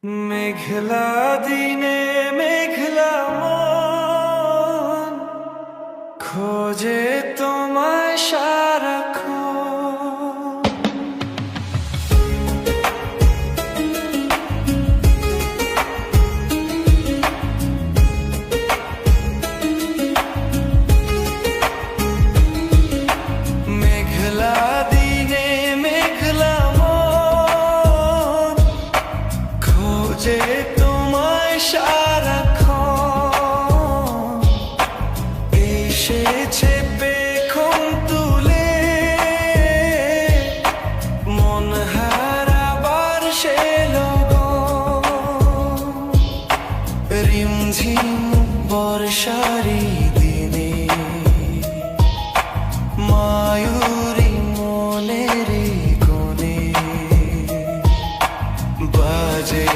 মেঘলা দিনে মেঘলা মন খোঁজে তোমায় সারাক্ষণ। মেঘলা দিনে মেঘলা মন খোঁজে তোমায় সারাক্ষণ। এসেছে পেখম তুলে মন হারাবার সে লগন। রিমঝিম বর্ষারি দিনে মায়ূরী মনের কোণে বাজে